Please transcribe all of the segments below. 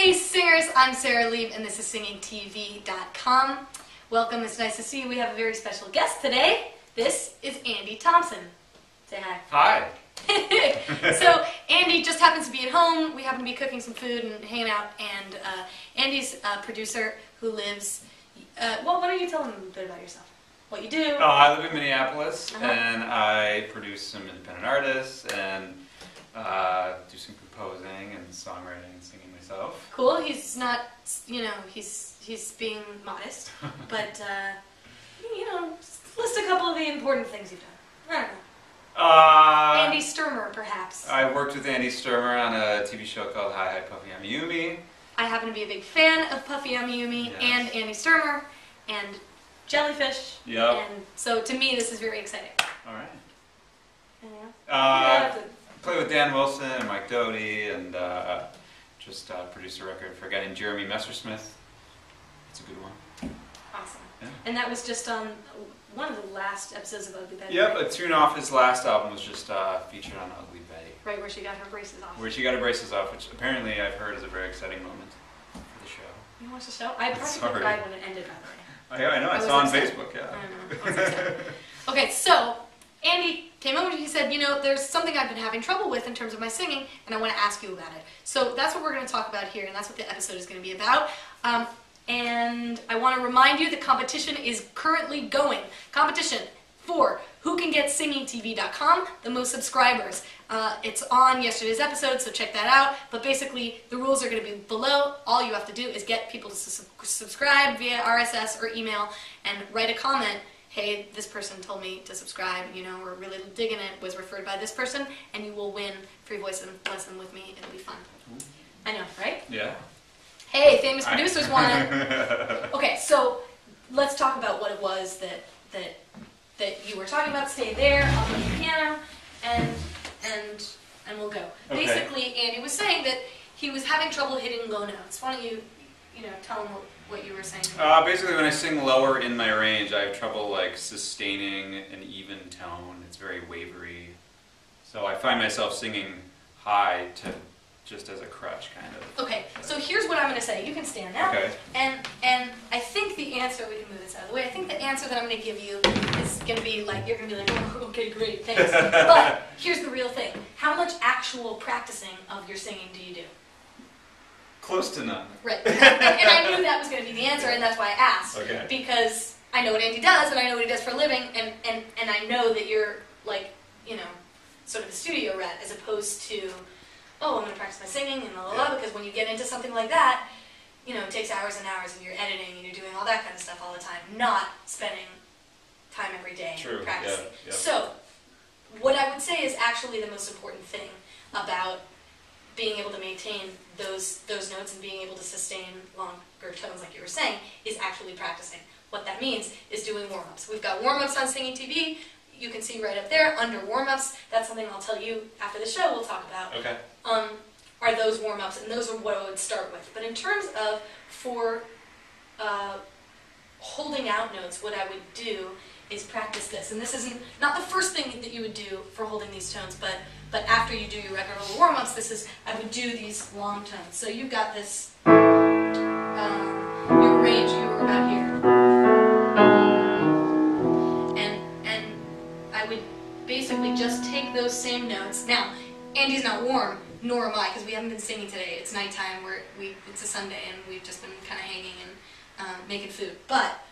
Hey singers, I'm Sarah Lieb and this is singingtv.com. Welcome, it's nice to see you. We have a very special guest today. This is Andy Thompson. Say hi. Hi. So Andy just happens to be at home. We happen to be cooking some food and hanging out, and Andy's a producer who lives, well, why don't you tell them a bit about yourself? What you do? Oh, I live in Minneapolis and I produce some independent artists and do some composing and songwriting and singing myself. Cool. He's not, you know, he's being modest, but you know, just list a couple of the important things you've done. I don't know. Andy Sturmer, perhaps. I worked with Andy Sturmer on a TV show called Hi Hi Puffy I'm Yumi. I happen to be a big fan of Puffy I'm Yumi and Andy Sturmer and Jellyfish. Yep. And so to me, this is very exciting. All right. Yeah. Play with Dan Wilson and Mike Doty and just produced a record for a guy named Jeremy Messersmith. It's a good one. Awesome. Yeah. And that was just on one of the last episodes of Ugly Betty. Yep, right? a tune off his last album was just featured on Ugly Betty. Right, where she got her braces off. Where she got her braces off, which apparently I've heard is a very exciting moment for the show. You watched the show? I practically cried when it ended, by the way. I know, I saw on Facebook, yeah. I know. Okay, so Andy came over and he said, you know, there's something I've been having trouble with in terms of my singing, and I want to ask you about it. So that's what we're going to talk about here, and that's what the episode is going to be about. And I want to remind you the competition is currently going. Competition for who can get singingtv.com, the most subscribers. It's on yesterday's episode, so check that out. But basically, the rules are going to be below. All you have to do is get people to subscribe via RSS or email and write a comment. Hey, this person told me to subscribe, you know, we're really digging it, was referred by this person, and you will win free voice lesson with me. It'll be fun. I know, right? Yeah. Hey, famous producers want it. Okay, so let's talk about what it was that you were talking about. Stay there, I'll play the piano, and we'll go. Okay. Basically, Andy was saying that he was having trouble hitting low notes. Why don't you tell him what you were saying? Basically, when I sing lower in my range, I have trouble like sustaining an even tone. It's very wavery. So I find myself singing high to just as a crutch, kind of. Okay, so here's what I'm going to say. You can stand now. Okay. And I think the answer, we can move this out of the way, I think the answer that I'm going to give you is going to be like, you're going to be like, oh, okay, great, thanks. But here's the real thing. How much actual practicing of your singing do you do? Close to none. Right. And I knew that was going to be the answer, and that's why I asked. Okay. Because I know what Andy does, and I know what he does for a living, and I know that you're like, you know, sort of a studio rat, as opposed to, oh, I'm going to practice my singing and blah, blah, blah, because when you get into something like that, you know, it takes hours and hours, and you're editing, and you're doing all that kind of stuff all the time, not spending time every day practicing. Yeah. So, what I would say is actually the most important thing about being able to maintain those notes and being able to sustain longer tones, like you were saying, is actually practicing. What that means is doing warm-ups. We've got warm-ups on Singing TV. You can see right up there, under warm-ups. That's something I'll tell you after the show we'll talk about. Okay. Are those warm-ups, and those are what I would start with. But in terms of for holding out notes, what I would do is practice this. And this isn't not the first thing that you would do for holding these tones, but after you do your regular warm-ups, I would do these long tones. So you've got this, your range, you were about here. And I would basically just take those same notes. Now, Andy's not warm, nor am I, because we haven't been singing today. It's nighttime, it's a Sunday, and we've just been kind of hanging and making food. But,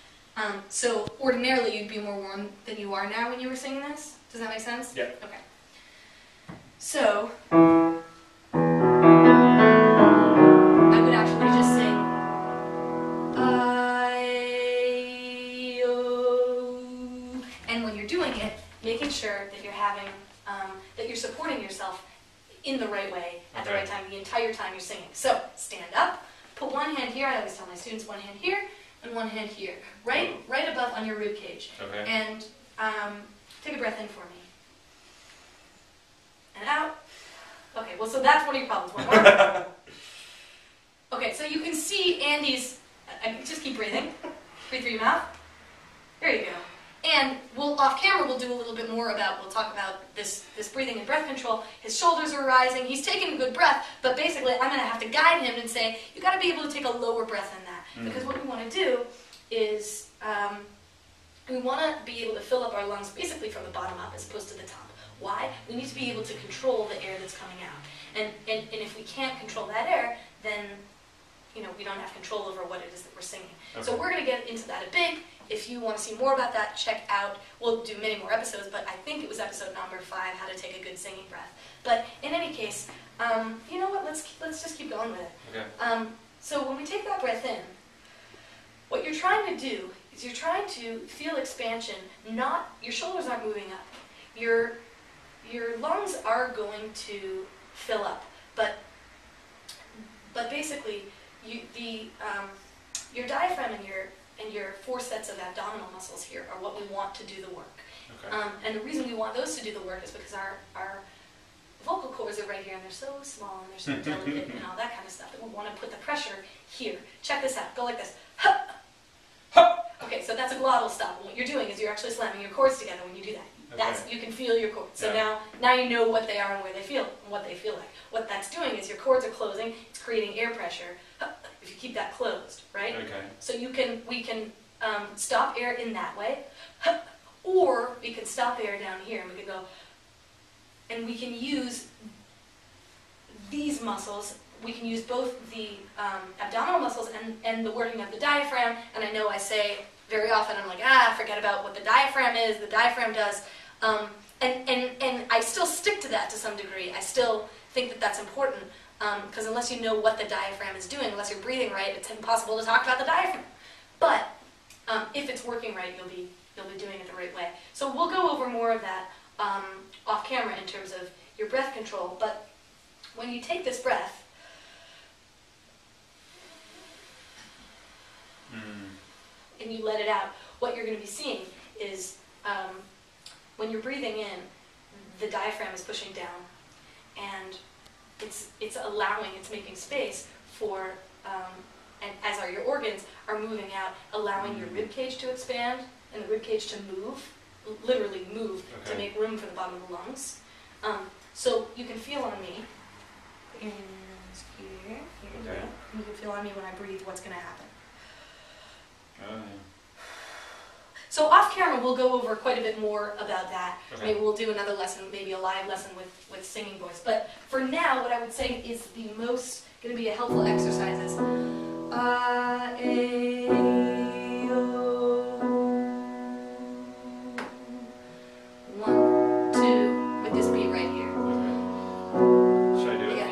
so ordinarily you'd be more warm than you are now when you were singing this? Does that make sense? Yeah. Okay. So, I would actually just sing, and when you're doing it, making sure that you're having, that you're supporting yourself in the right way at the right time the entire time you're singing. So, stand up, put one hand here. I always tell my students one hand here and one hand here, right above on your rib cage. Okay. And take a breath in for me. And out. Okay, well, so that's one of your problems. One more. Okay, so you can see Andy's, just keep breathing. Breathe through your mouth. There you go. And off camera, we'll do a little bit more we'll talk about this breathing and breath control. His shoulders are rising, he's taking a good breath, but basically I'm going to have to guide him and say, you got to be able to take a lower breath than that. Because what we want to do is, we want to be able to fill up our lungs basically from the bottom up as opposed to the top. Why? We need to be able to control the air that's coming out. And if we can't control that air, then we don't have control over what it is that we're singing. Okay. So we're going to get into that a bit. If you want to see more about that, check out, we'll do many more episodes, but I think it was episode number 5, how to take a good singing breath. But in any case, you know what, let's just keep going with it. Okay. So when we take that breath in, what you're trying to do is you're trying to feel expansion, your shoulders aren't moving up. Your lungs are going to fill up, but basically, your diaphragm and your 4 sets of abdominal muscles here are what we want to do the work. Okay. And the reason we want those to do the work is because our vocal cords are right here, and they're so small and they're so delicate and all that kind of stuff that we want to put the pressure here. Check this out. Go like this. Ha! Ha! Okay, so that's a glottal stop. And what you're doing is you're actually slamming your cords together when you do that. Okay. You can feel your cords. So now you know what they are and where they feel and what they feel like. What that's doing is your cords are closing. It's creating air pressure. If you keep that closed, right? Okay. So we can stop air in that way, or we can stop air down here, and we can go, and we can use these muscles. We can use both the abdominal muscles and the working of the diaphragm. And I know I say very often, I'm like, forget about what the diaphragm is. The diaphragm does, and I still stick to that to some degree. I still think that that's important. Because unless you know what the diaphragm is doing, unless you're breathing right, it's impossible to talk about the diaphragm. But if it's working right, you'll be doing it the right way. So we'll go over more of that off camera in terms of your breath control. But when you take this breath, and you let it out, what you're going to be seeing is when you're breathing in, the diaphragm is pushing down, and it's allowing, it's making space for, and as are your organs, are moving out, allowing your rib cage to expand and the rib cage to move, literally move, to make room for the bottom of the lungs. So you can feel on me, here, here, and you can feel on me when I breathe what's going to happen. So off camera, we'll go over quite a bit more about that. Okay. Maybe we'll do another lesson, maybe a live lesson with singing voice. But for now, what I would say is the most going to be a helpful exercise is One, two, with this beat right here. Okay. Should I do it? Yeah.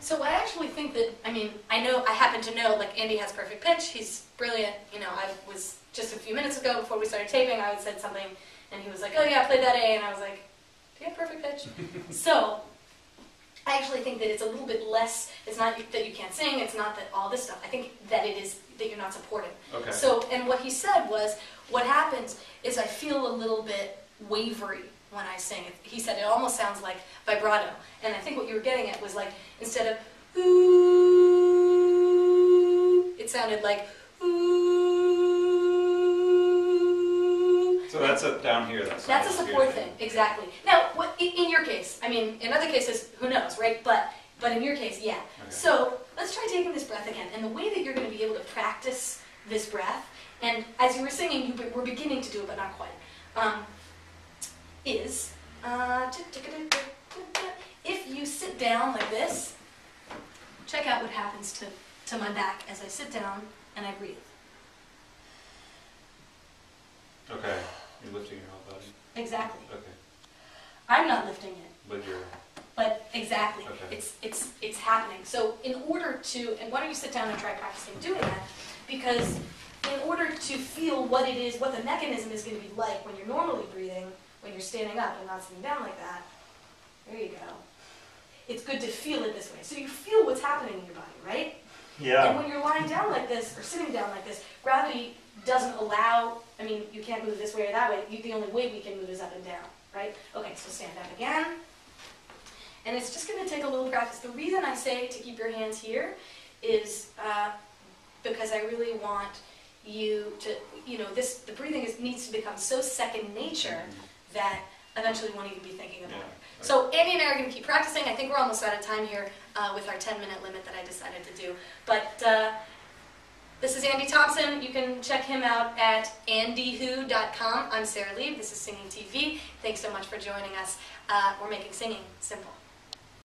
So I actually think that, I happen to know, like, Andy has perfect pitch, he's brilliant, I was, just a few minutes ago before we started taping, I said something, and he was like, oh yeah, I played that A, and I was like, do you have perfect pitch? So, I actually think that it's a little bit less, it's not that you can't sing, it's not that all this stuff, I think that it is that you're not supporting. Okay. So, and what he said was, what happens is I feel a little bit wavery when I sing. He said it almost sounds like vibrato, and I think what you were getting at was like, instead of ooh, it sounded like ooh. So that's down here. That's a support thing, exactly. Now, in your case, in other cases, who knows, right? But in your case, yeah. Okay. So let's try taking this breath again, and the way that you're going to be able to practice this breath, and as you were singing, you were beginning to do it, but not quite. Is if you sit down like this, check out what happens to my back as I sit down and I breathe. Okay, you're lifting your whole body. Exactly. Okay. I'm not lifting it. But you're. But exactly, Okay. it's happening. So in order to, and why don't you sit down and try practicing doing that? Because in order to feel what it is, what the mechanism is going to be like when you're normally breathing, when you're standing up and not sitting down like that, there you go. It's good to feel it this way. So you feel what's happening in your body, right? Yeah. And when you're lying down like this or sitting down like this, gravity doesn't allow, I mean, you can't move this way or that way. The only way we can move is up and down, right? Okay, so stand up again. And it's just going to take a little practice. The reason I say to keep your hands here is because I really want you to, the breathing needs to become so second nature that eventually you won't even be thinking about it. So Andy and I are going to keep practicing. I think we're almost out of time here with our 10-minute limit that I decided to do. But this is Andy Thompson. You can check him out at andywho.com. I'm Sarah Lieb. This is Singing TV. Thanks so much for joining us. We're making singing simple.